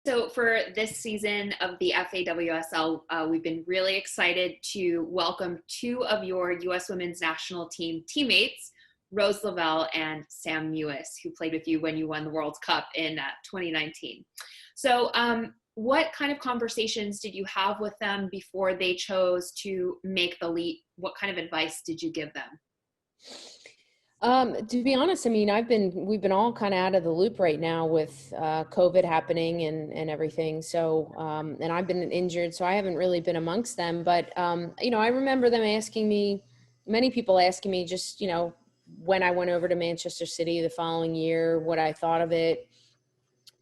So for this season of the FAWSL, we've been really excited to welcome two of your U.S. Women's National Team teammates, Rose Lavelle and Sam Mewis, who played with you when you won the World Cup in 2019. So what kind of conversations did you have with them before they chose to make the leap? What kind of advice did you give them? To be honest, I mean, we've been all kind of out of the loop right now with COVID happening and everything. So, and I've been injured, so I haven't really been amongst them. But, I remember them asking me, many people asking me just, when I went over to Manchester City the following year, what I thought of it,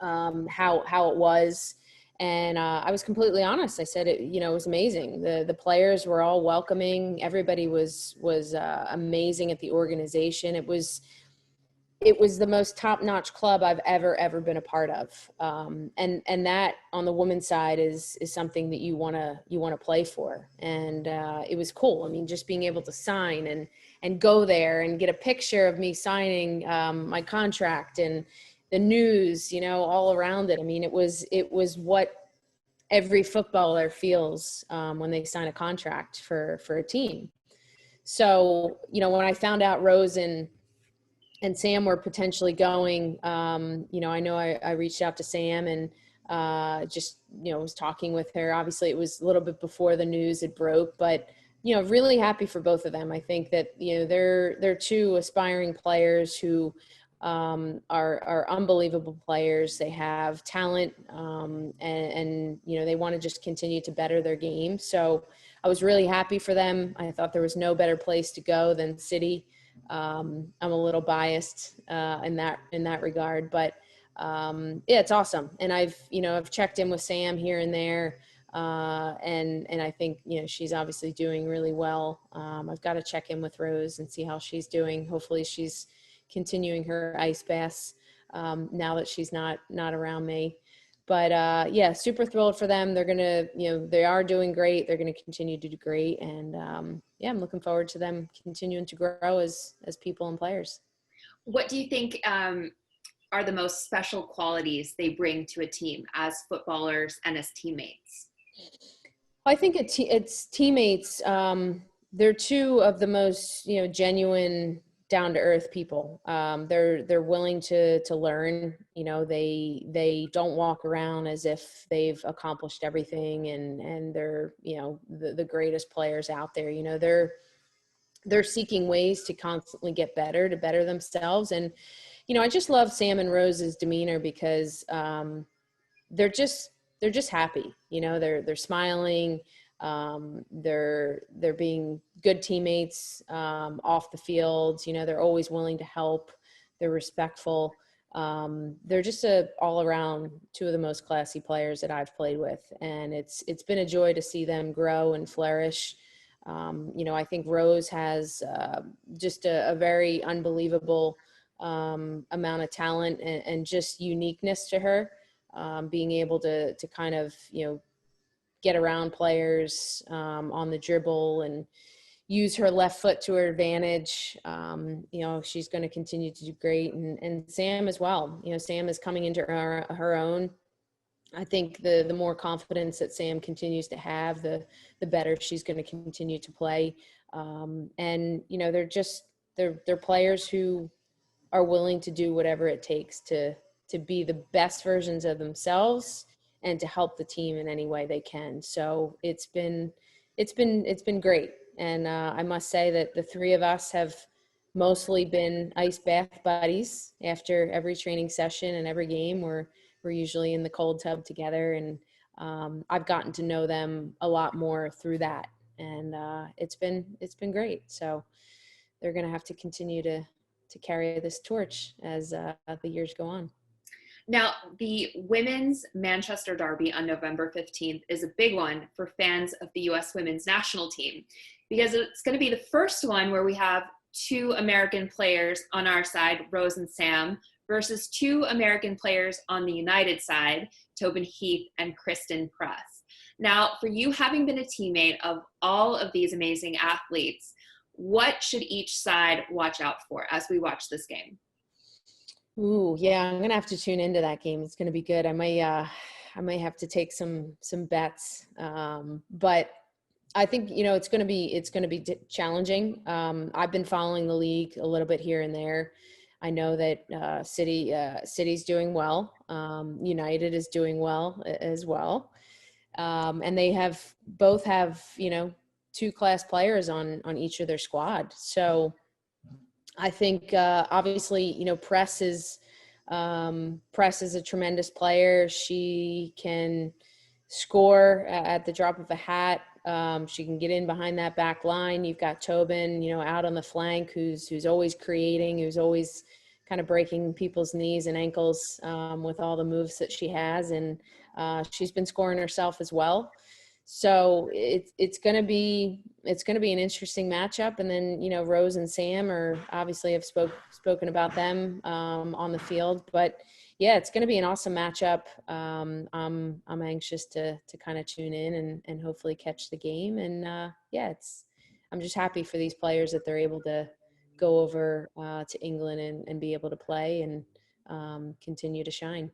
how it was. And I was completely honest. I said it was amazing. The players were all welcoming. Everybody was amazing at the organization. It was the most top-notch club I've ever been a part of. And that on the women's side is something that you want to play for. And it was cool. I mean, just being able to sign and go there and get a picture of me signing my contract and the news, all around it. I mean, it was what every footballer feels when they sign a contract for a team. So, when I found out Rose and Sam were potentially going, I know I reached out to Sam and was talking with her. Obviously, it was a little bit before the news had broke, but really happy for both of them. I think that they're two aspiring players who are unbelievable players. They have talent, and they want to just continue to better their game. So I was really happy for them. I thought there was no better place to go than City. I'm a little biased in that regard, but it's awesome. And I've checked in with Sam here and there, and I think she's obviously doing really well. I've got to check in with Rose and see how she's doing. Hopefully she's continuing her ice baths now that she's not around me. But super thrilled for them. They're gonna, they are doing great. They're gonna continue to do great, and I'm looking forward to them continuing to grow as people and players. What do you think are the most special qualities they bring to a team as footballers and as teammates? I think it's teammates. They're two of the most genuine, down to earth people. They're willing to learn. They don't walk around as if they've accomplished everything and they're the greatest players out there. They're seeking ways to constantly get better, to better themselves. And I just love Sam and Rose's demeanor because they're just happy. They're smiling. They're being good teammates off the field. They're always willing to help. They're respectful. They're just all around two of the most classy players that I've played with, and it's been a joy to see them grow and flourish. I think Rose has just a very unbelievable amount of talent and just uniqueness to her, being able to kind of get around players on the dribble and use her left foot to her advantage. She's going to continue to do great. And Sam as well. Sam is coming into her own. I think the more confidence that Sam continues to have, the better she's going to continue to play. And they're players who are willing to do whatever it takes to be the best versions of themselves and to help the team in any way they can. So it's been great. And I must say that the three of us have mostly been ice bath buddies. After every training session and every game, we're usually in the cold tub together. And I've gotten to know them a lot more through that. And it's been great. So they're going to have to continue to carry this torch as the years go on. Now, the Women's Manchester Derby on November 15th is a big one for fans of the U.S. Women's National Team because it's going to be the first one where we have two American players on our side, Rose and Sam, versus two American players on the United side, Tobin Heath and Kristen Press. Now, for you having been a teammate of all of these amazing athletes, what should each side watch out for as we watch this game? Ooh, yeah, I'm going to have to tune into that game. It's going to be good. I I may have to take some bets. But I think, it's going to be challenging. I've been following the league a little bit here and there. I know that City's doing well. United is doing well as well. And they both have, two class players on each of their squad. So I think, obviously, Press is a tremendous player. She can score at the drop of a hat. She can get in behind that back line. You've got Tobin, out on the flank, who's always creating, who's always kind of breaking people's knees and ankles with all the moves that she has. And she's been scoring herself as well. So it's going to be an interesting matchup. And then, Rose and Sam obviously have spoken about them on the field, but yeah, it's going to be an awesome matchup. I'm anxious to kind of tune in and hopefully catch the game. And I'm just happy for these players that they're able to go over to England and be able to play and continue to shine.